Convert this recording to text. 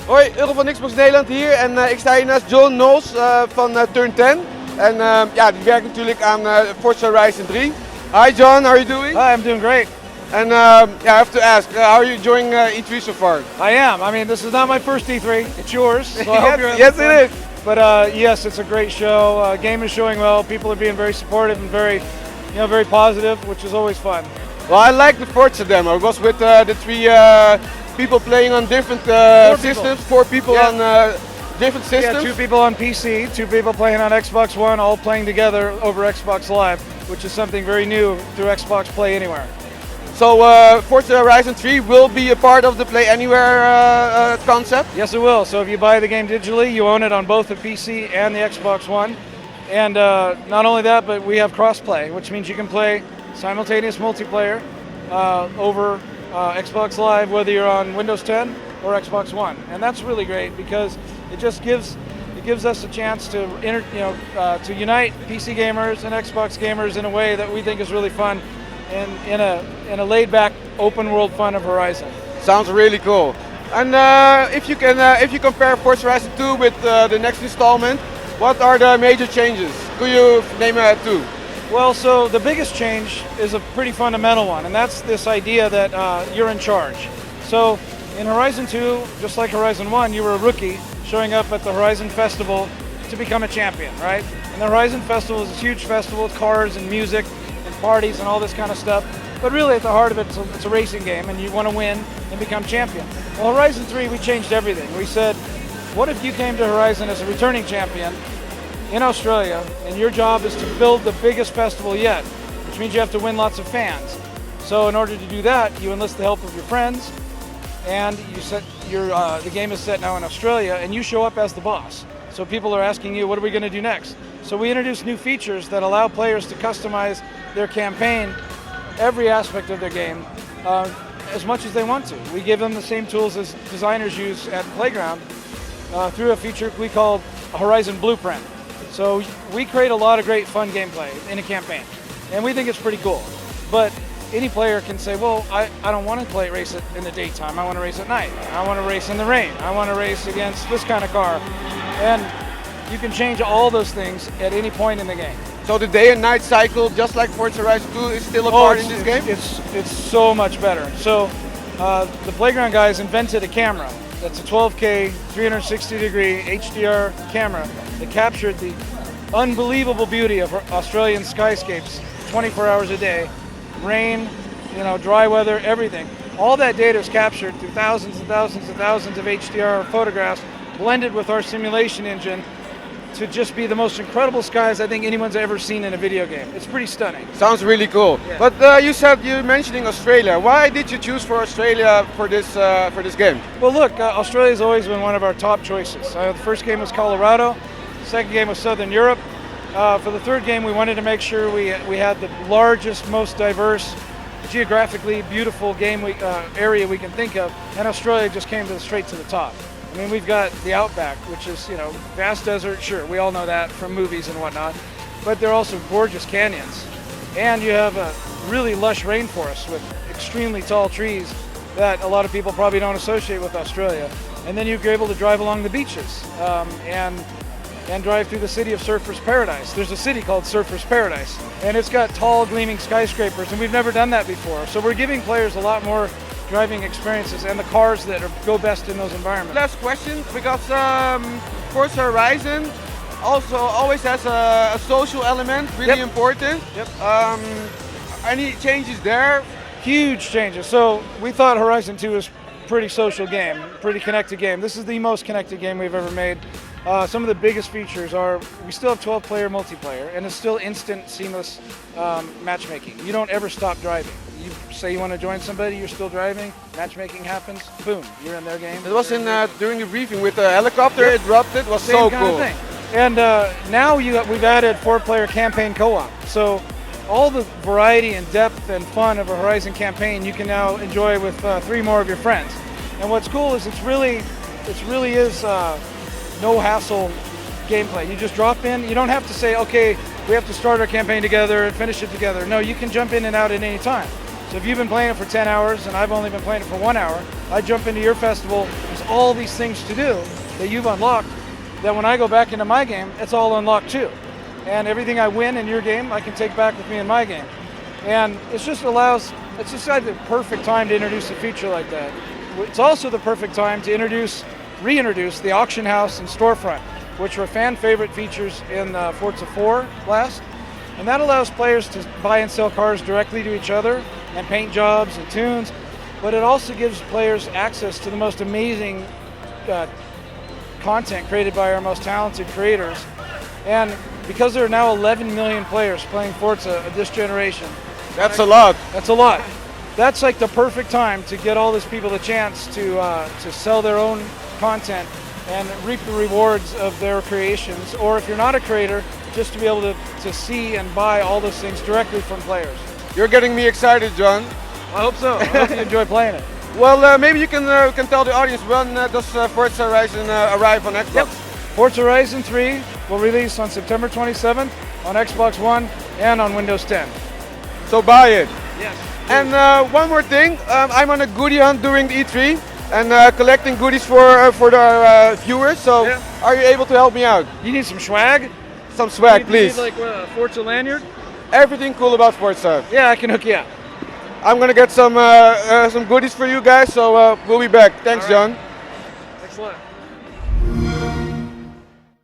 Hoi, Euro van Xbox Nederland hier en ik sta hier naast John Knowles van Turn 10. En ja, die werkt natuurlijk aan Forza Horizon 3. Hi John, how are you doing? Hi, I'm doing great. And yeah, I have to ask, how are you enjoying E3 so far? I am. I mean, this is not my first E3. It's yours. So I hope you're yes, it is. But yes, it's a great show. Game is showing well. People are being very supportive and very, very positive, which is always fun. Well, I like the Forza demo. It was with the three people playing on different systems, 4 people on different systems. Yeah, 2 people on PC, 2 people playing on Xbox One, all playing together over Xbox Live, which is something very new through Xbox Play Anywhere. So Forza Horizon 3 will be a part of the Play Anywhere concept? Yes, it will. So if you buy the game digitally, you own it on both the PC and the Xbox One. And not only that, but we have cross-play, which means you can play simultaneous multiplayer over Xbox Live, whether you're on Windows 10 or Xbox One. And that's really great because it just gives us a chance to to unite PC gamers and Xbox gamers in a way that we think is really fun, in a laid-back, open-world fun of Horizon. Sounds really cool. And if you compare Forza Horizon 2 with the next installment, what are the major changes? Could you name 2? Well, so the biggest change is a pretty fundamental one, and that's this idea that you're in charge. So in Horizon 2, just like Horizon 1, you were a rookie showing up at the Horizon Festival to become a champion, right? And the Horizon Festival is a huge festival with cars and music and parties and all this kind of stuff. But really at the heart of it, it's a racing game, and you want to win and become champion. Well, Horizon 3, we changed everything. We said, what if you came to Horizon as a returning champion in Australia, and your job is to build the biggest festival yet, which means you have to win lots of fans. So in order to do that, you enlist the help of your friends, and the game is set now in Australia, and you show up as the boss. So people are asking you, what are we going to do next? So we introduced new features that allow players to customize their campaign, every aspect of their game, as much as they want to. We give them the same tools as designers use at Playground through a feature we call Horizon Blueprint. So we create a lot of great fun gameplay in a campaign, and we think it's pretty cool. But any player can say, well, I don't want to race it in the daytime, I want to race at night. I want to race in the rain. I want to race against this kind of car. And you can change all those things at any point in the game. So the day and night cycle, just like Forza Horizon 2, is still a part in this game? It's so much better. So the Playground guys invented a camera that's a 12K, 360-degree HDR camera that captured the unbelievable beauty of Australian skyscapes 24 hours a day, rain, dry weather, everything. All that data is captured through thousands and thousands and thousands of HDR photographs, blended with our simulation engine to just be the most incredible skies I think anyone's ever seen in a video game. It's pretty stunning. Sounds really cool. Yeah. But you're mentioning Australia. Why did you choose for Australia for this game? Well, look, Australia's always been one of our top choices. The first game was Colorado. The second game was Southern Europe. For the third game, we wanted to make sure we had the largest, most diverse, geographically beautiful game area we can think of, and Australia just came straight to the top. I mean, we've got the Outback, which is, vast desert, sure, we all know that from movies and whatnot, but they're also gorgeous canyons. And you have a really lush rainforest with extremely tall trees that a lot of people probably don't associate with Australia. And then you're able to drive along the beaches and drive through the city of Surfers Paradise. There's a city called Surfers Paradise, and it's got tall, gleaming skyscrapers, and we've never done that before. So we're giving players a lot more driving experiences and the cars that go best in those environments. Last question, because Forza Horizon also always has a social element, really important. Yep. Any changes there? Huge changes. So we thought Horizon 2 was a pretty social game, pretty connected game. This is the most connected game we've ever made. Some of the biggest features are we still have 12-player multiplayer, and it's still instant, seamless matchmaking. You don't ever stop driving. You say you want to join somebody, you're still driving, matchmaking happens, boom, you're in their game. It was during the briefing with the helicopter, it dropped it, was so cool. Kind of thing. And now we've added 4-player campaign co-op. So all the variety and depth and fun of a Horizon campaign you can now enjoy with 3 more of your friends. And what's cool is it really is no hassle gameplay. You just drop in. You don't have to say, okay, we have to start our campaign together and finish it together. No, you can jump in and out at any time. So if you've been playing it for 10 hours and I've only been playing it for 1 hour, I jump into your festival, there's all these things to do that you've unlocked, that when I go back into my game, it's all unlocked too. And everything I win in your game, I can take back with me in my game. And it's just like the perfect time to introduce a feature like that. It's also the perfect time to reintroduce the auction house and storefront, which were fan favorite features in Forza 4 last. And that allows players to buy and sell cars directly to each other and paint jobs and tunes, but it also gives players access to the most amazing content created by our most talented creators. And because there are now 11 million players playing Forza of this generation. That's a lot. That's a lot. That's like the perfect time to get all these people the chance to sell their own content and reap the rewards of their creations, or if you're not a creator, just to be able to see and buy all those things directly from players. You're getting me excited, John. I hope so. I hope you enjoy playing it. Well, maybe you can tell the audience when does Forza Horizon arrive on Xbox? Yep. Forza Horizon 3 will release on September 27th on Xbox One and on Windows 10. So buy it. Yes. And one more thing, I'm on a goodie hunt during the E3 and collecting goodies for the viewers. So Yeah. are you able to help me out? You need some swag? Some swag, please. You need like a Forza lanyard? Everything cool about Forza. Yeah, I can hook you up. I'm gonna get some goodies for you guys. So we'll be back. Thanks, All right. John. Excellent.